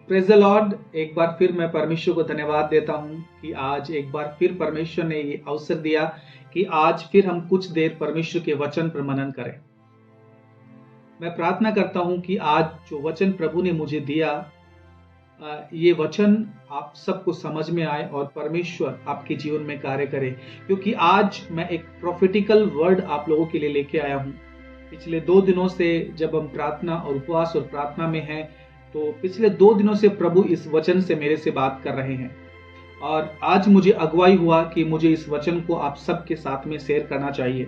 Praise the Lord. एक बार फिर मैं परमेश्वर को धन्यवाद देता हूँ कि आज एक बार फिर परमेश्वर ने ये अवसर दिया कि आज फिर हम कुछ देर परमेश्वर के वचन पर मनन करें। मैं प्रार्थना करता हूँ कि आज जो वचन प्रभु ने मुझे दिया, ये वचन आप सबको समझ में आए और परमेश्वर आपके जीवन में कार्य करे, क्योंकि आज मैं एक प्रोफेटिकल वर्ड आप लोगों के लिए लेके आया हूँ। पिछले 2 दिनों से जब हम प्रार्थना और उपवास और प्रार्थना में हैं, तो पिछले 2 दिनों से प्रभु इस वचन से मेरे से बात कर रहे हैं और आज मुझे अगुवाई हुआ कि मुझे इस वचन को आप सबके साथ में शेयर करना चाहिए।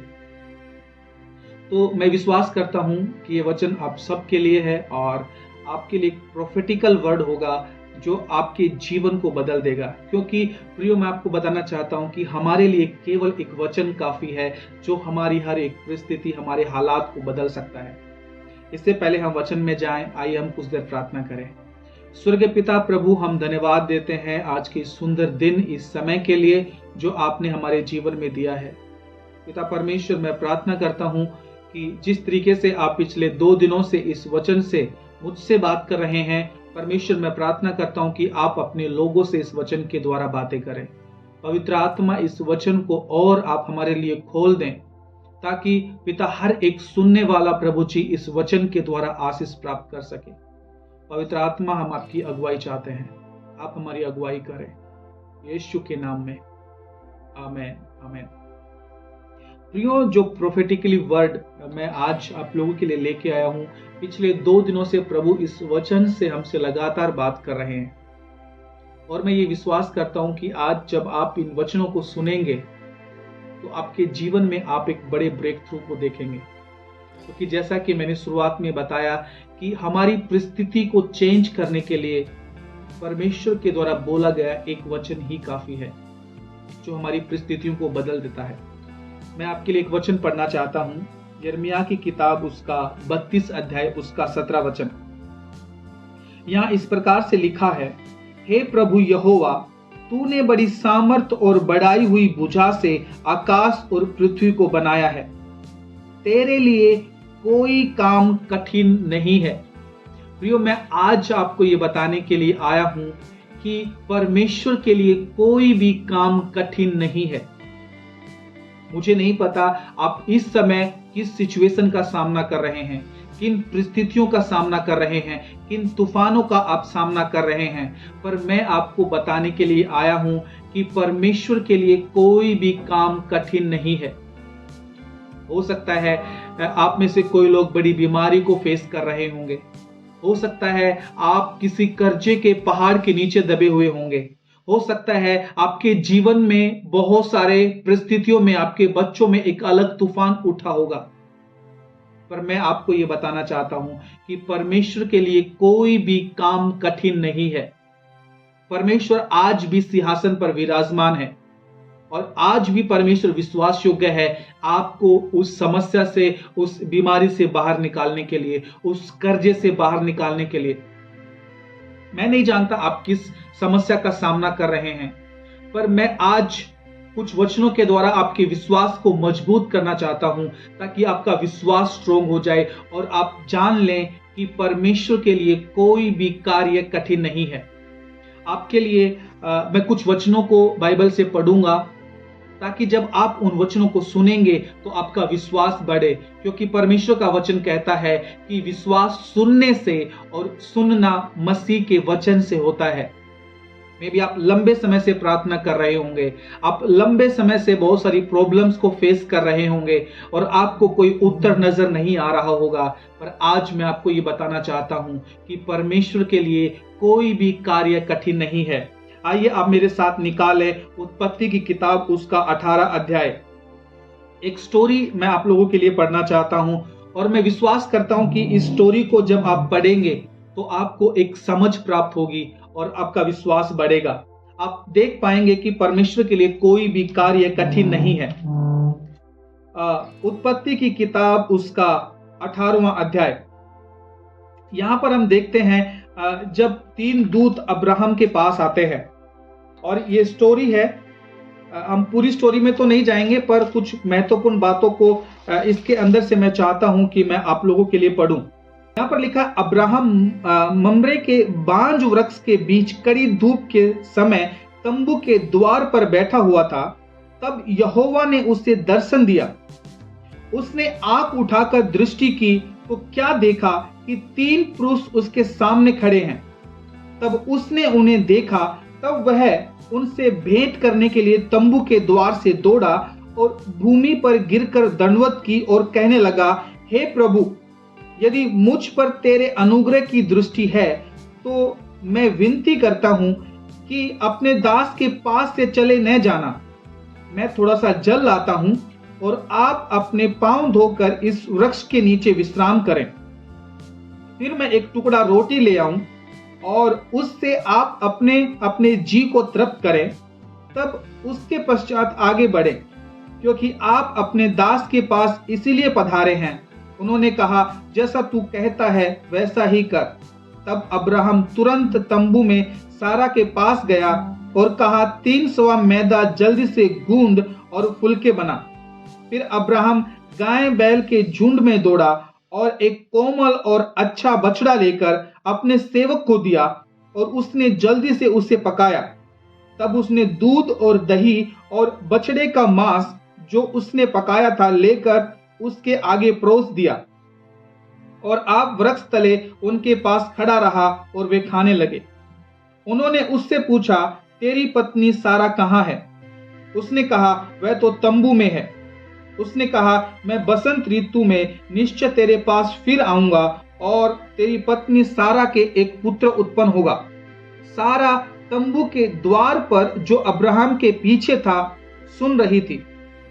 तो मैं विश्वास करता हूं कि ये वचन आप सबके लिए है और आपके लिए एक प्रोफेटिकल वर्ड होगा जो आपके जीवन को बदल देगा। क्योंकि प्रियो, मैं आपको बताना चाहता हूं कि हमारे लिए केवल एक वचन काफी है जो हमारी हर एक परिस्थिति, हमारे हालात को बदल सकता है। इससे पहले हम वचन में जाएं, आइए हम कुछ देर प्रार्थना करें। स्वर्गीय पिता प्रभु, हम धन्यवाद देते हैं आज के सुंदर दिन, इस समय के लिए जो आपने हमारे जीवन में दिया है। पिता परमेश्वर, मैं प्रार्थना करता हूं कि जिस तरीके से आप पिछले 2 दिनों से इस वचन से मुझसे बात कर रहे हैं, परमेश्वर मैं प्रार्थना करता हूं कि आप अपने लोगों से इस वचन के द्वारा बातें करें। पवित्र आत्मा, इस वचन को और आप हमारे लिए खोल दें ताकि पिता हर एक सुनने वाला प्रभु जी इस वचन के द्वारा आशीष प्राप्त कर सके। पवित्र आत्मा, हम आपकी अगुवाई चाहते हैं, आप हमारी अगुवाई करें यीशु के नाम में, आमीन आमीन। प्रियो, जो प्रोफेटिकली वर्ड मैं आज आप लोगों के लिए लेके आया हूं, पिछले 2 दिनों से प्रभु इस वचन से हमसे लगातार बात कर रहे हैं और मैं ये विश्वास करता हूं कि आज जब आप इन वचनों को सुनेंगे तो आपके जीवन में आप एक बड़े ब्रेक थ्रू को देखेंगे। क्योंकि जैसा कि मैंने शुरुआत में बताया कि हमारी परिस्थिति को चेंज करने के लिए परमेश्वर के द्वारा बोला गया एक वचन ही काफी है जो हमारी परिस्थितियों को बदल देता है। मैं आपके लिए एक वचन पढ़ना चाहता हूं, यिर्मयाह की किताब उसका 32 अध्याय उसका 17 वचन। यहां इस प्रकार से लिखा है, हे प्रभु यहोवा, तूने बड़ी सामर्थ और बढ़ाई हुई भुजा से आकाश और पृथ्वी को बनाया है। तेरे लिए कोई काम कठिन नहीं है। प्रियो, मैं आज आपको ये बताने के लिए आया हूं कि परमेश्वर के लिए कोई भी काम कठिन नहीं है। मुझे नहीं पता आप इस समय किस सिचुएशन का सामना कर रहे हैं, किन परिस्थितियों का सामना कर रहे हैं, किन तूफानों का आप सामना कर रहे हैं, पर मैं आपको बताने के लिए आया हूं कि परमेश्वर के लिए कोई भी काम कठिन नहीं है। हो सकता है आप में से कोई लोग बड़ी बीमारी को फेस कर रहे होंगे, हो सकता है आप किसी कर्जे के पहाड़ के नीचे दबे हुए होंगे, हो सकता है आपके जीवन में बहुत सारे परिस्थितियों में आपके बच्चों में एक अलग तूफान उठा होगा, पर मैं आपको यह बताना चाहता हूं कि परमेश्वर के लिए कोई भी काम कठिन नहीं है। परमेश्वर आज भी सिंहासन पर विराजमान है और आज भी परमेश्वर विश्वास योग्य है आपको उस समस्या से, उस बीमारी से बाहर निकालने के लिए, उस कर्जे से बाहर निकालने के लिए। मैं नहीं जानता आप किस समस्या का सामना कर रहे हैं, पर मैं आज कुछ वचनों के द्वारा आपके विश्वास को मजबूत करना चाहता हूं ताकि आपका विश्वास स्ट्रोंग हो जाए और आप जान लें कि परमेश्वर के लिए कोई भी कार्य कठिन नहीं है। आपके लिए मैं कुछ वचनों को बाइबल से पढ़ूंगा ताकि जब आप उन वचनों को सुनेंगे तो आपका विश्वास बढ़े, क्योंकि परमेश्वर का वचन कहता है कि विश्वास सुनने से और सुनना मसीह के वचन से होता है। मे बी आप लंबे समय से प्रार्थना कर रहे होंगे, आप लंबे समय से बहुत सारी प्रॉब्लम्स को फेस कर रहे होंगे और आपको कोई उत्तर नजर नहीं आ रहा होगा, पर आज मैं आपको ये बताना चाहता हूं कि परमेश्वर के लिए कोई भी कार्य कठिन नहीं है। आइए आप मेरे साथ निकालें उत्पत्ति की किताब उसका 18 अध्याय। एक स्टोरी मैं आप लोगों के लिए पढ़ना चाहता हूं और मैं विश्वास करता हूं कि इस स्टोरी को जब आप पढ़ेंगे तो आपको एक समझ प्राप्त होगी और आपका विश्वास बढ़ेगा। आप देख पाएंगे कि परमेश्वर के लिए कोई भी कार्य कठिन नहीं है। उत्पत्ति की किताब उसका 18वां अध्याय। यहां पर हम देखते हैं जब 3 दूत अब्राहम के पास आते हैं और ये स्टोरी है। हम पूरी स्टोरी में तो नहीं जाएंगे, पर कुछ महत्वपूर्ण बातों को इसके अंदर से मैं चाहता हूं कि मैं आप लोगों के लिए पढ़ूं। यहाँ पर लिखा, अब्राहम ममरे के बांज वृक्ष के बीच कड़ी धूप के समय तंबू के द्वार पर बैठा हुआ था। तब यहोवा ने उसे दर्शन दिया। उसने आंख उठाकर दृष्टि की तो क्या देखा कि 3 पुरुष उसके सामने खड़े हैं। तब उसने उन्हें देखा, तब वह उनसे भेंट करने के लिए तंबू के द्वार से दौड़ा और भूमि पर गिरकर दंडवत की और कहने लगा, हे प्रभु, यदि मुझ पर तेरे अनुग्रह की दृष्टि है तो मैं विनती करता हूं कि अपने दास के पास से चले न जाना। मैं थोड़ा सा जल लाता हूं और आप अपने पांव धोकर इस वृक्ष के नीचे विश्राम करें। फिर मैं एक टुकड़ा रोटी ले आऊं और उससे आप अपने अपने जी को तृप्त करें। तब उसके पश्चात आगे बढ़े, क्योंकि आप अपने दास के पास इसीलिए पधारे हैं। उन्होंने कहा, जैसा तू कहता है वैसा ही कर। तब अब्राहम तुरंत तंबू में सारा के पास गया और कहा, 3 सवा मैदा जल्दी से गूंद और फुलके बना। फिर अब्राहम गाय बैल के झुंड में दौड़ा और एक कोमल और अच्छा बछड़ा लेकर अपने सेवक को दिया और उसने जल्दी से उसे पकाया। तब उसने दूध और दही और बछड़े का मांस जो उसने पकाया था लेकर उसके आगे परोस दिया और आप वृक्ष तले उनके पास खड़ा रहा और वे खाने लगे। उन्होंने उससे पूछा, तेरी पत्नी सारा कहाँ है? उसने कहा, वह तो तंबू में है। उसने कहा, मैं बसंत ऋतु में निश्चय तेरे पास फिर आऊंगा और तेरी पत्नी सारा के एक पुत्र उत्पन्न होगा। सारा तंबू के द्वार पर जो अब्राहम के पीछे था सुन रही थी।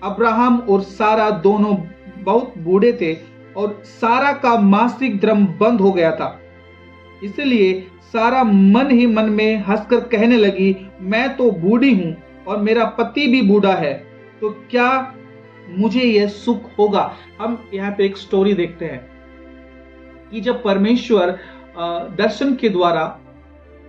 अब्राहम और सारा दोनों बहुत बूढ़े थे और सारा का मासिक धर्म बंद हो गया था। इसलिए सारा मन ही मन में हंसकर कहने लगी, मैं तो बूढ़ी हूं और मेरा पति भी बूढ़ा है, तो क्या मुझे यह सुख होगा? हम यहाँ पे एक स्टोरी देखते हैं कि जब परमेश्वर दर्शन के द्वारा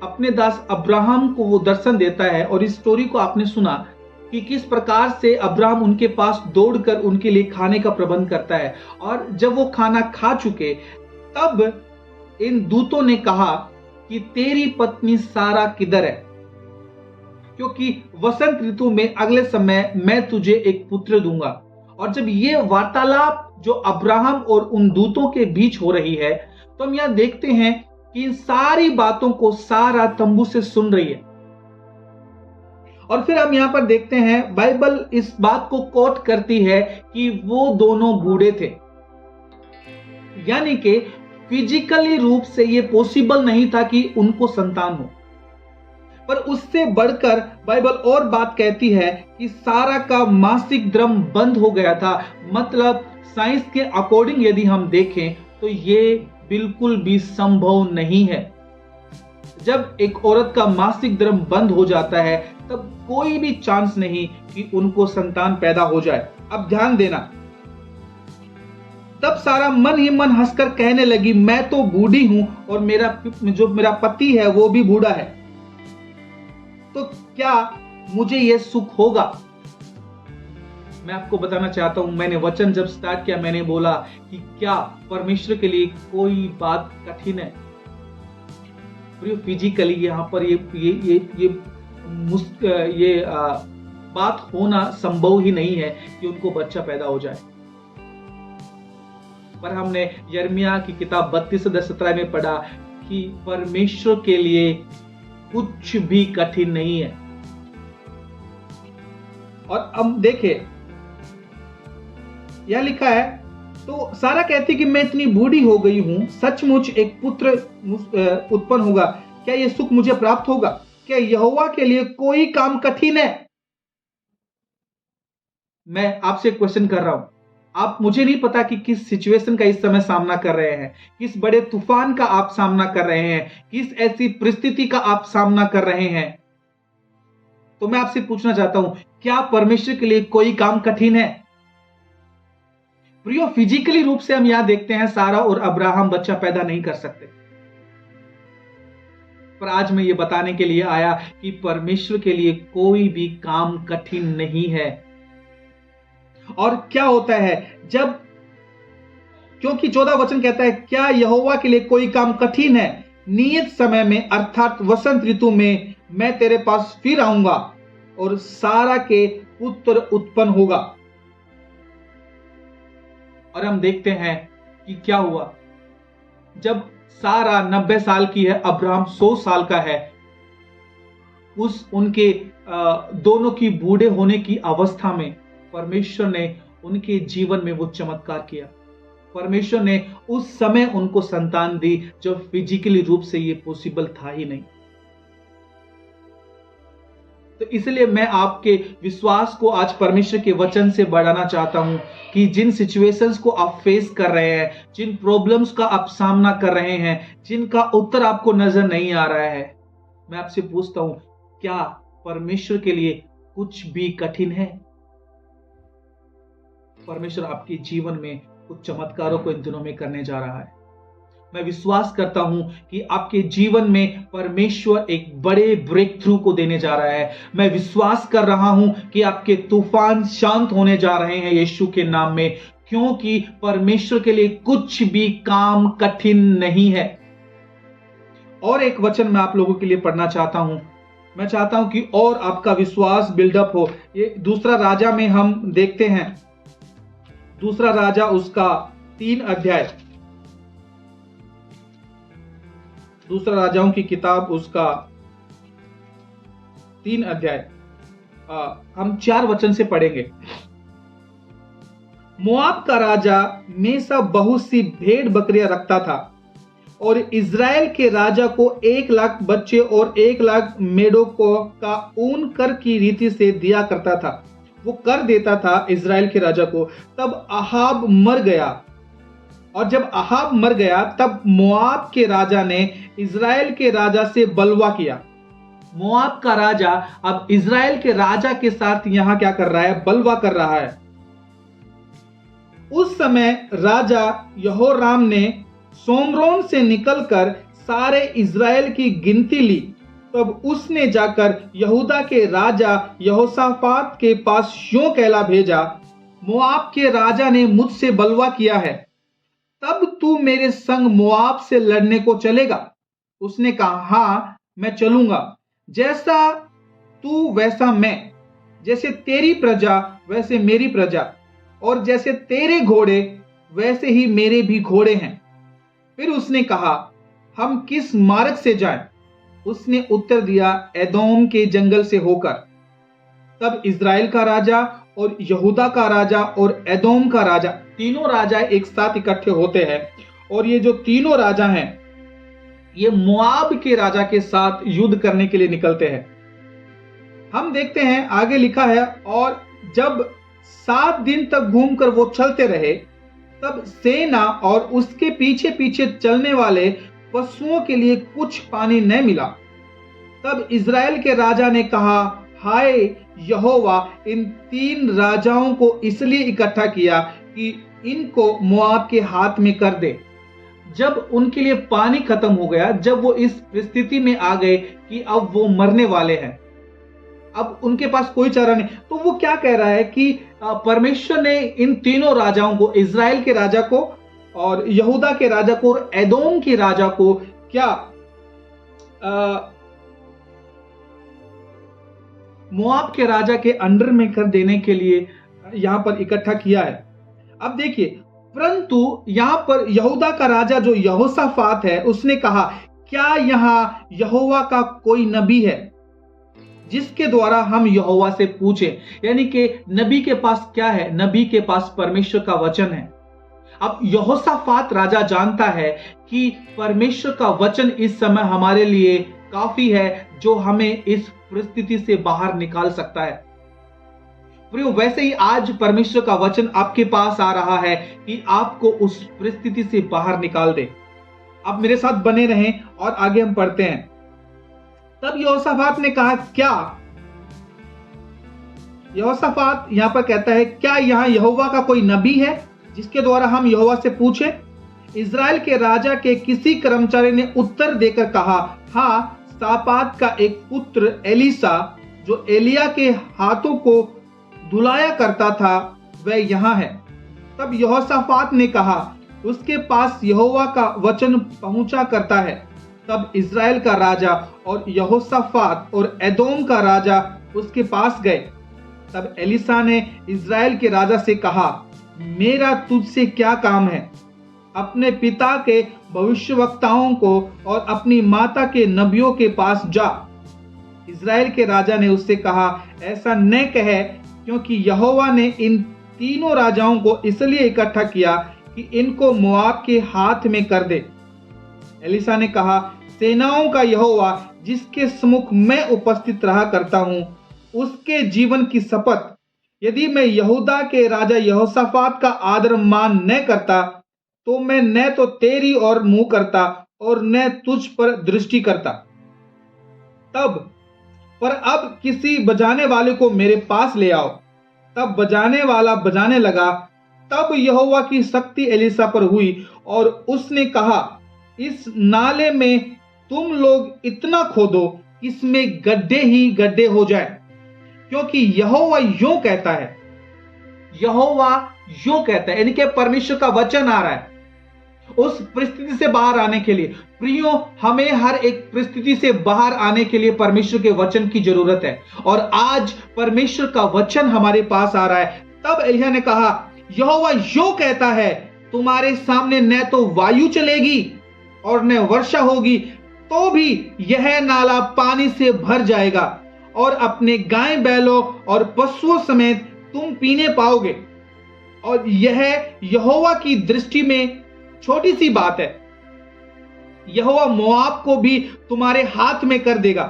अपने दास अब्राहम को वो दर्शन देता है, और इस स्टोरी को आपने सुना कि किस प्रकार से अब्राहम उनके पास दौड़कर उनके लिए खाने का प्रबंध करता है। और जब वो खाना खा चुके तब इन दूतों ने कहा कि तेरी पत्नी सारा किधर है, क्योंकि वसंत ऋतु में अगले समय मैं तुझे एक पुत्र दूंगा। और जब ये वार्तालाप जो अब्राहम और उन दूतों के बीच हो रही है, तो हम यहां देखते हैं कि इन सारी बातों को सारा तंबू से सुन रही है। और फिर हम यहां पर देखते हैं, बाइबल इस बात को कोट करती है कि वो दोनों बूढ़े थे, यानी कि फिजिकली रूप से ये पॉसिबल नहीं था कि उनको संतान हो। पर उससे बढ़कर बाइबल और बात कहती है कि सारा का मासिक धर्म बंद हो गया था। मतलब साइंस के अकॉर्डिंग यदि हम देखें तो ये बिल्कुल भी संभव नहीं है। जब एक औरत का मासिक धर्म बंद हो जाता है तब कोई भी चांस नहीं कि उनको संतान पैदा हो जाए। अब ध्यान देना, तब सारा मन ही मन हंसकर कहने लगी, मैं तो बूढ़ी हूं और मेरा पति है वो भी बूढ़ा है, तो क्या मुझे यह सुख होगा? मैं आपको बताना चाहता हूं, मैंने वचन जब स्टार्ट किया मैंने बोला कि क्या परमेश्वर के लिए कोई बात कठिन है? फिजिकली यहाँ पर ये बात होना संभव ही नहीं है कि उनको बच्चा पैदा हो जाए। पर हमने यिर्मयाह की किताब 32:17 में पढ़ा कि परमेश्वर के लिए कुछ भी कठिन नहीं है। और अब देखें, यह लिखा है, तो सारा कहती कि मैं इतनी बूढ़ी हो गई हूं, सचमुच एक पुत्र उत्पन्न होगा, क्या यह सुख मुझे प्राप्त होगा? क्या यहोवा के लिए कोई काम कठिन है? मैं आपसे क्वेश्चन कर रहा हूं। आप, मुझे नहीं पता कि किस सिचुएशन का इस समय सामना कर रहे हैं, किस बड़े तूफान का आप सामना कर रहे हैं, किस ऐसी परिस्थिति का आप सामना कर रहे हैं। तो मैं आपसे पूछना चाहता हूं, क्या परमेश्वर के लिए कोई काम कठिन है? प्रियो, फिजिकली रूप से हम यहां देखते हैं सारा और अब्राहम बच्चा पैदा नहीं कर सकते, पर आज मैं ये बताने के लिए आया कि परमेश्वर के लिए कोई भी काम कठिन नहीं है। और क्या होता है, जब क्योंकि 14 वचन कहता है, क्या यहोवा के लिए कोई काम कठिन है? नियत समय में अर्थात वसंत ऋतु में मैं तेरे पास फिर आऊंगा और सारा के पुत्र उत्पन्न होगा। और हम देखते हैं कि क्या हुआ। जब सारा 90 साल की है, अब्राहम 100 साल का है, उनके दोनों की बूढ़े होने की अवस्था में परमेश्वर ने उनके जीवन में वो चमत्कार किया। परमेश्वर ने उस समय उनको संतान दी जब फिजिकली रूप से ये पॉसिबल था ही नहीं। तो इसलिए मैं आपके विश्वास को आज परमेश्वर के वचन से बढ़ाना चाहता हूं कि जिन सिचुएशंस को आप फेस कर रहे हैं, जिन प्रॉब्लम्स का आप सामना कर रहे हैं, जिनका उत्तर आपको नजर नहीं आ रहा है, मैं आपसे पूछता हूं, क्या परमेश्वर के लिए कुछ भी कठिन है? परमेश्वर आपके जीवन में कुछ चमत्कारों को इन दिनों में करने जा रहा है। मैं विश्वास करता हूं कि आपके जीवन में परमेश्वर एक बड़े ब्रेक थ्रू को देने जा रहा है। मैं विश्वास कर रहा हूं कि आपके तूफान शांत होने जा रहे हैं यीशु के नाम में, क्योंकि परमेश्वर के लिए कुछ भी काम कठिन नहीं है। और एक वचन मैं आप लोगों के लिए पढ़ना चाहता हूं। मैं चाहता हूं कि और आपका विश्वास बिल्डअप हो। ये दूसरा राजा में हम देखते हैं, दूसरा राजा उसका 3 अध्याय, दूसरा राजाओं की किताब उसका 3 अध्याय हम 4 वचन से पढ़ेंगे। मोआब का राजा मेसा बहुत सी भेड़ बकरियां रखता था और इज़राइल के राजा को 1 लाख बच्चे और 1 लाख मेढ़ों को का ऊन कर की रीति से दिया करता था। वो कर देता था इज़राइल के राजा को। तब अहाब मर गया, और जब अहाब मर गया तब मोआब के राजा ने इज़राइल के राजा से बलवा किया। मोआब का राजा अब इज़राइल के राजा के साथ यहां क्या कर रहा है? बलवा कर रहा है। उस समय राजा यहोराम ने सोमरोन से निकलकर सारे इज़राइल की गिनती ली। तब उसने जाकर यहूदा के राजा यहोशाफात के पास यूं कहला भेजा, मोआब के राजा ने मुझसे बलवा किया है, तब तू मेरे संग मोआब से लड़ने को चलेगा? उसने कहा, हाँ मैं चलूंगा। जैसा तू वैसा मैं, जैसे तेरी प्रजा वैसे मेरी प्रजा, और जैसे तेरे घोड़े वैसे ही मेरे भी घोड़े हैं। फिर उसने कहा, हम किस मार्ग से जाएं? उसने उत्तर दिया, एदोम के जंगल से होकर। तब इज़राइल का राजा और यहूदा का राजा और एदोम का राजा, तीनों राजा एक साथ इकट्ठे होते हैं। और ये जो तीनों राजा हैं, ये मोआब के राजा के साथ युद्ध करने के लिए निकलते हैं। हम देखते हैं आगे लिखा है, और जब 7 दिन तक घूमकर वो चलते रहे, तब सेना और उसके पीछे पीछे चलने वाले पशुओं के लिए कुछ पानी न मिला। तब इज़राइल के राजा ने कहा, हाय यहोवा, इन 3 राजाओं को इसलिए इकट्ठा किया कि इनको मोआब के हाथ में कर दे। जब उनके लिए पानी खत्म हो गया, जब वो इस परिस्थिति में आ गए कि अब वो मरने वाले हैं, अब उनके पास कोई चारा नहीं, तो वो क्या कह रहा है कि परमेश्वर ने इन तीनों राजाओं को, इज़राइल के राजा को और यहूदा के राजा को और एदोम के राजा को क्या मोआब के राजा के अंडर में कर देने के लिए यहां पर इकट्ठा किया है। अब देखिए, परंतु यहां पर यहूदा का राजा जो यहोशाफात है, उसने कहा, क्या यहां यहोवा का कोई नबी है जिसके द्वारा हम यहोवा से पूछें? यानी कि नबी के पास क्या है? नबी के पास परमेश्वर का वचन है। अब यहोशाफात राजा जानता है कि परमेश्वर का वचन इस समय हमारे लिए काफी है, जो हमें इस परिस्थिति से बाहर निकाल सकता है। प्रियो, वैसे ही आज परमेश्वर का वचन आपके पास आ रहा है कि आपको उस परिस्थिति से बाहर निकाल दे। आप मेरे साथ बने रहें और आगे हम पढ़ते हैं। तब यहोशाफात ने कहा, क्या? यहोशाफात यहां पर कहता है, क्या यहां यहोवा का कोई नबी है जिसके द्वारा हम यहोवा से पूछें? इज़राइल के राजा के किसी कर्मचारी ने उत्तर देकर कहा, हाँ, शापात का एक पुत्र एलीसा, जो एलिया के हाथों को धुलाया करता था, वह यहां है। तब यहोशाफात ने कहा, उसके पास यहोवा का वचन पहुंचा करता है। तब इज़राइल का राजा और यहोशाफात और एदोम का राजा उसके पास गए। तब एलीशा ने इज़राइल के राजा से कहा, मेरा तुझसे क्या काम है? अपने पिता के भविष्यवक्ताओं को और अपनी माता के नबियों के पास जा। इज़राइल के राजा ने उससे कहा, ऐसा न कहे, क्योंकि यहोवा ने इन तीनों राजाओं को इसलिए इकट्ठा किया कि इनको मोआब के हाथ में कर दे। एलीशा ने कहा, सेनाओं का यहोवा जिसके सम्मुख मैं उपस्थित रहा करता हूं, उसके जीवन की शपथ, यदि मैं यहूदा के राजा यहोशाफात का आदर मान न करता, तो मैं न तो तेरी ओर मुंह करता और न तुझ पर दृष्टि करता। पर अब किसी बजाने वाले को मेरे पास ले आओ। तब बजाने वाला बजाने लगा। तब यहोवा की शक्ति एलीशा पर हुई और उसने कहा, इस नाले में तुम लोग इतना खोदो, इसमें गड्ढे ही गड्ढे हो जाए, क्योंकि यहोवा यूं कहता है। यहोवा यूं कहता है, यानी कि परमेश्वर का वचन आ रहा है उस परिस्थिति से बाहर आने के लिए। प्रियो, हमें हर एक परिस्थिति से बाहर आने के लिए परमेश्वर के वचन की जरूरत है, और आज परमेश्वर का वचन हमारे पास आ रहा है। तब एलिय्याह ने कहा, यहोवा यूं कहता है, तुम्हारे सामने न तो वायु चलेगी और न वर्षा होगी, तो भी यह नाला पानी से भर जाएगा और अपने गाय बैलों और पशुओं समेत तुम पीने पाओगे। और यह यहोवा की दृष्टि में छोटी सी बात है। यहोवा मोआब को भी तुम्हारे हाथ में कर देगा।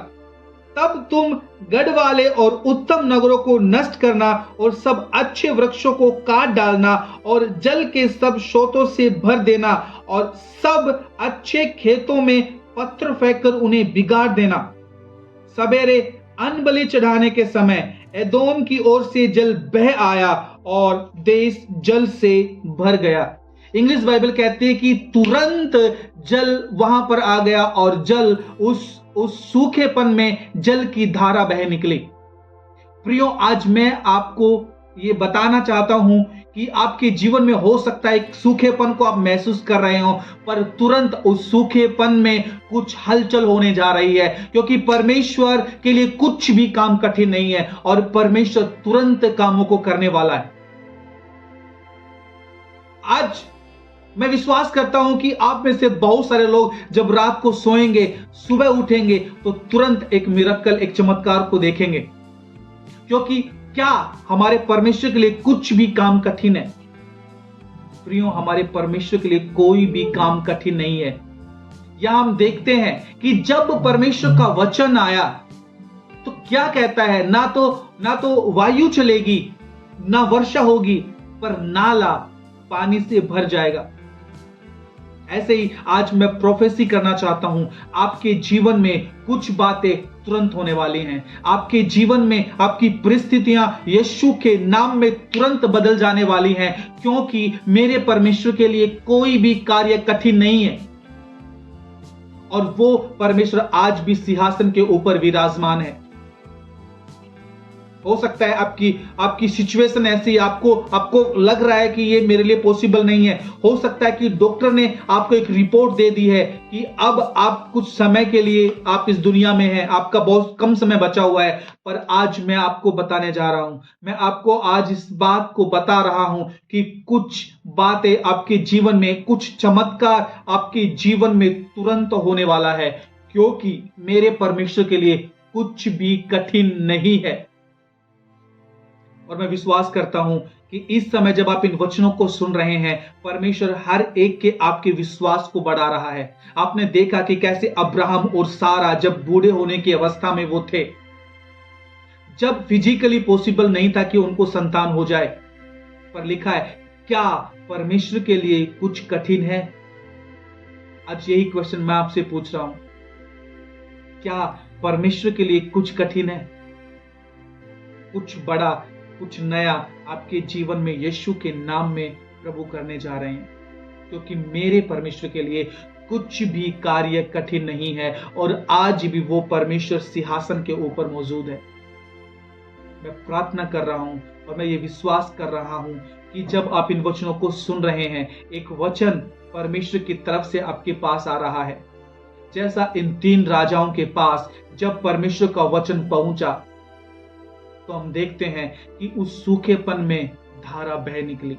तब तुम गढ़ वाले और उत्तम नगरों को नष्ट करना और सब अच्छे वृक्षों को काट डालना और जल के सब स्रोतों से भर देना और सब अच्छे खेतों में पत्थर फेंककर उन्हें बिगाड़ देना। सवेरे अन्न बलि चढ़ाने के समय एदोम की ओर से जल बह आया और देश जल से भर गया। इंग्लिश बाइबल कहती है कि तुरंत जल वहां पर आ गया और जल उस सूखेपन में जल की धारा बह निकली। प्रियो, आज मैं आपको ये बताना चाहता हूं कि आपके जीवन में हो सकता है एक सूखेपन को आप महसूस कर रहे हो, पर तुरंत उस सूखेपन में कुछ हलचल होने जा रही है, क्योंकि परमेश्वर के लिए कुछ भी काम कठिन नहीं है और परमेश्वर तुरंत कामों को करने वाला है। आज मैं विश्वास करता हूं कि आप में से बहुत सारे लोग जब रात को सोएंगे, सुबह उठेंगे तो तुरंत एक मिरेकल, एक चमत्कार को देखेंगे, क्योंकि क्या हमारे परमेश्वर के लिए कुछ भी काम कठिन है? प्रियो, हमारे परमेश्वर के लिए कोई भी काम कठिन नहीं है। यहां हम देखते हैं कि जब परमेश्वर का वचन आया तो क्या कहता है, ना तो वायु चलेगी, ना वर्षा होगी, पर नाला पानी से भर जाएगा। ऐसे ही आज मैं प्रोफेसी करना चाहता हूं, आपके जीवन में कुछ बातें तुरंत होने वाली हैं। आपके जीवन में आपकी परिस्थितियां यीशु के नाम में तुरंत बदल जाने वाली हैं, क्योंकि मेरे परमेश्वर के लिए कोई भी कार्य कठिन नहीं है और वो परमेश्वर आज भी सिंहासन के ऊपर विराजमान है। हो सकता है आपकी सिचुएशन ऐसी, आपको लग रहा है कि ये मेरे लिए पॉसिबल नहीं है। हो सकता है कि डॉक्टर ने आपको एक रिपोर्ट दे दी है कि अब आप कुछ समय के लिए आप इस दुनिया में हैं, आपका बहुत कम समय बचा हुआ है। पर आज मैं आपको बताने जा रहा हूं, मैं आपको आज इस बात को बता रहा हूं कि कुछ बातें आपके जीवन में, कुछ चमत्कार आपके जीवन में तुरंत होने वाला है, क्योंकि मेरे परमेश्वर के लिए कुछ भी कठिन नहीं है। और मैं विश्वास करता हूं कि इस समय जब आप इन वचनों को सुन रहे हैं, परमेश्वर हर एक के आपके विश्वास को बढ़ा रहा है। आपने देखा कि कैसे अब्राहम और सारा जब बूढ़े होने की अवस्था में वो थे, जब फिजिकली पॉसिबल नहीं था कि उनको संतान हो जाए, पर लिखा है, क्या परमेश्वर के लिए कुछ कठिन है? आज यही क्वेश्चन मैं आपसे पूछ रहा हूं, क्या परमेश्वर के लिए कुछ कठिन है? कुछ बड़ा, कुछ नया आपके जीवन में यीशु के नाम में प्रभु करने जा रहे हैं, क्योंकि मेरे परमेश्वर के लिए कुछ भी कार्य कठिन नहीं है और आज भी वो परमेश्वर सिंहासन के ऊपर मौजूद है। मैं प्रार्थना कर रहा हूं और मैं ये विश्वास कर रहा हूं कि जब आप इन वचनों को सुन रहे हैं, एक वचन परमेश्वर की तरफ से आपके पास आ रहा है। जैसा इन 3 राजाओं के पास जब परमेश्वर का वचन पहुंचा, तो हम देखते हैं कि उस सूखेपन में धारा बह निकली।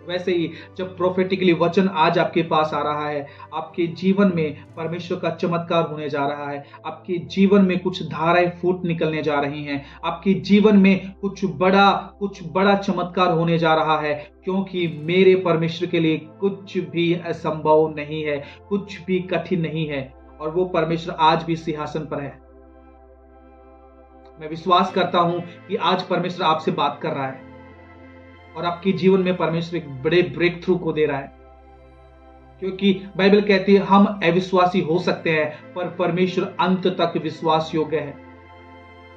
वैसे ही जब प्रोफेटिकली वचन आज आपके पास आ रहा है, आपके जीवन में परमेश्वर का चमत्कार होने जा रहा है, आपके जीवन में कुछ धाराएं फूट निकलने जा रही हैं, आपके जीवन में कुछ बड़ा चमत्कार होने जा रहा है, क्योंकि मेरे परमेश्वर के लिए कुछ भी असंभव नहीं है, कुछ भी कठिन नहीं है, और वो परमेश्वर आज भी सिंहासन पर है। मैं विश्वास करता हूं कि आज परमेश्वर आपसे बात कर रहा है और आपके जीवन में परमेश्वर एक बड़े ब्रेक थ्रू को दे रहा है, क्योंकि बाइबल कहती है हम अविश्वासी हो सकते हैं पर परमेश्वर अंत तक विश्वास योग्य है।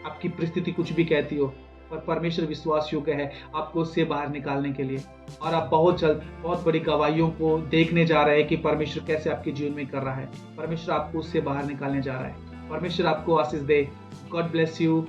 आपकी परिस्थिति कुछ भी कहती हो, पर परमेश्वर विश्वास योग्य है आपको उससे बाहर निकालने के लिए। और आप बहुत जल्द बहुत बड़ी गवाहियों को देखने जा रहे हैं कि परमेश्वर कैसे आपके जीवन में कर रहा है। परमेश्वर आपको उससे बाहर निकालने जा रहा है। परमेश्वर आपको आशीष दे। God bless you.